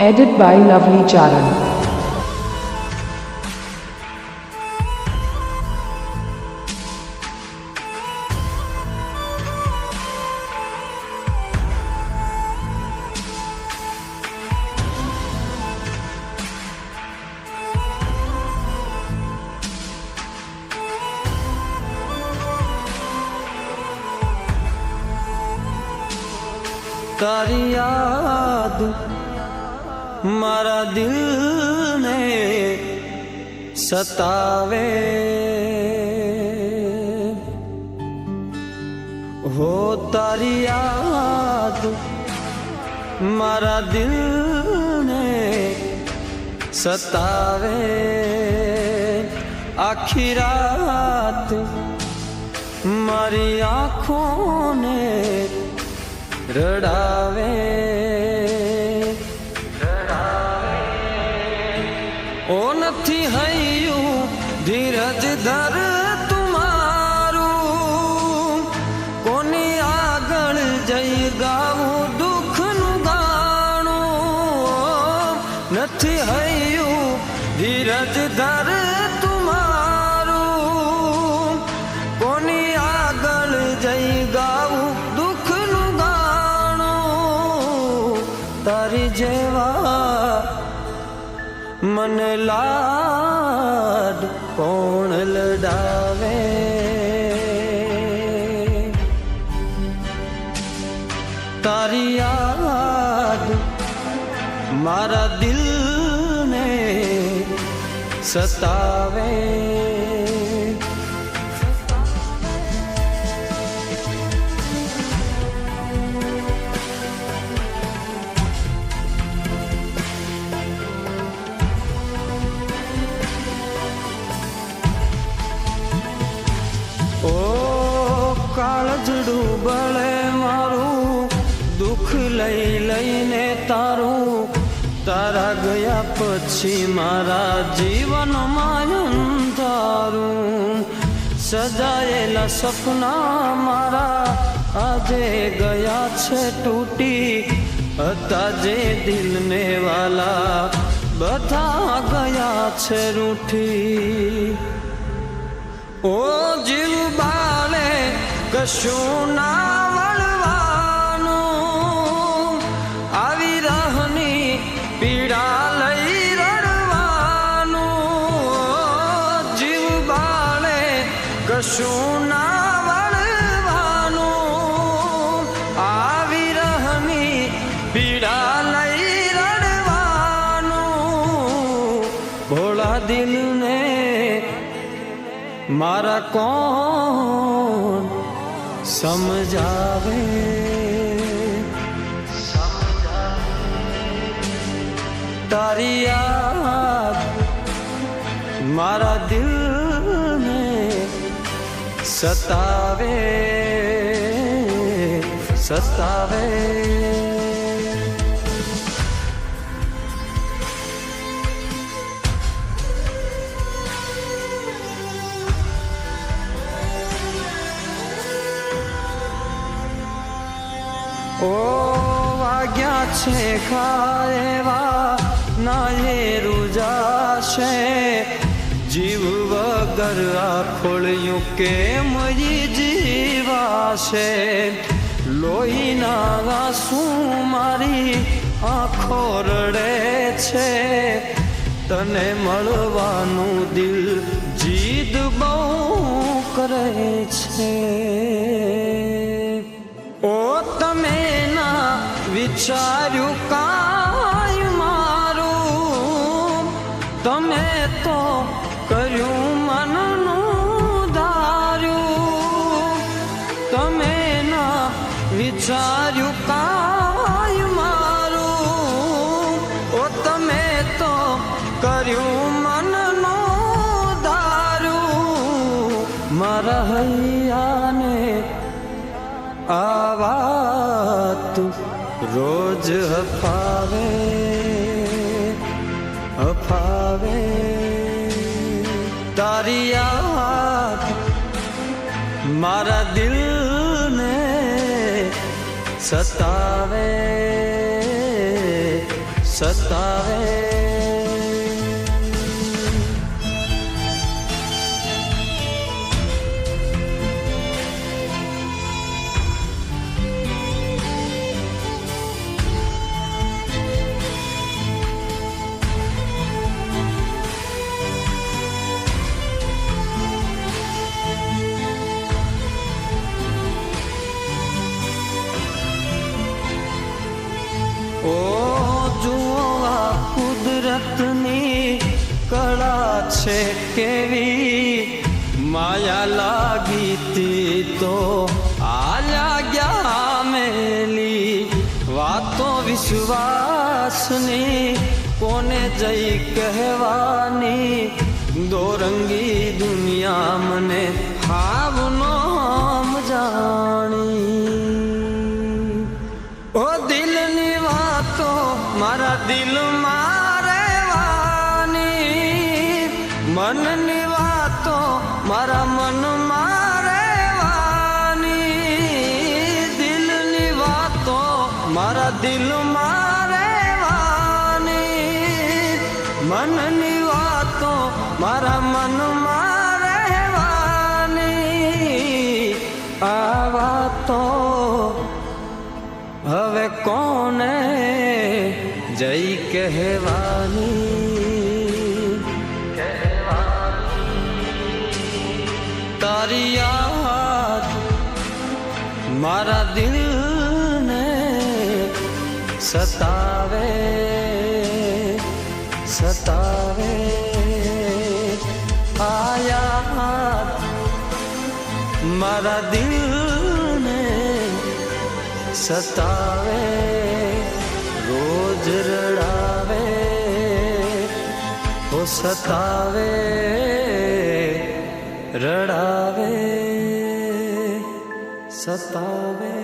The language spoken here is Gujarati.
Edit by Lovely Charan. તારી યાદ મારા દિલને સતાવે હો તારી યાદ મારા દિલને સતાવે આખી રાત મારી આંખોને રડાવે ઓ નથી હૈયું ધીરજ ધર તુમારું કોની આગળ જઈ ગાવું દુઃખનું ગાણું નથી હૈયું ધીરજ ધર તુમારું કોની આગળ જઈ ગાવું તારી જેવા મને લાડ કોણ લડાવે તારી યાદ મારા દિલને સતાવે ઓ કાળજડું બળે મારું દુઃખ લઈ લઈને તારું તારા ગયા પછી મારા જીવનમાં અંધારું સજાયેલા સપના મારા આજે ગયા છે તૂટી હતા જે દિલને વાલા બધા ગયા છે રૂઠી ઓ જીવ બાલે કશું ના વળવાનું આવી રહની પીડા લઈ રડવાનું જીવ બાલે કશું ના વળવાનું આવી રહની પીડા લઈ રડવાનું ભોળા દિલને મારા કોણ સમજાવે તારી યાદ મારા દિલને સતાવે સતાવે ઓ વાગ્યા છે ખાએવા ના એ રૂજાશે જીવ વગર આ ખોળ્યું કે મરી જીવાશે લોહીના આંસુ મારી આંખો રડે છે તને મળવાનું દિલ જીદ બહુ કરે છે ઓ તમે ના વિચાર્યું કાંઈ મારું તમે તો કર્યું મનનું ધાર્યું તમે ના વિચાર્યું કાંઈ મારું ઓ તમે તો કર્યું મનનું ધાર્યું મારા હૈયાને આ વાત રોજ હફાવે હફાવે તારી યાદ મારા દિલને સતાવે સતાવે. ઓ જુઓ આ કુદરતની કળા છે કેવી, માયા લાગી તી તો આલ્યા ગયા મેલી. વાતો વિશ્વાસની કોને જઈ કહેવાની, દોરંગી દુનિયા મને હાવનો જાણી. ઓ દિલની વાતો મારા દિલમાં રહેવાની, મનની વાતો મારા મનમાં રહેવાની. દિલની વાતો મારા દિલમાં રહેવાની, મનની વાતો મારા મનમાં રહેવાની. આ વાતો હવે કોને જઈ કહેવાની, તારી યાદ મારા દિલને સતાવે સતાવે. આ યાદ મારા દિલને સતાવે, રોજ રડાવે, ઓ સતાવે રડાવે સતાવે.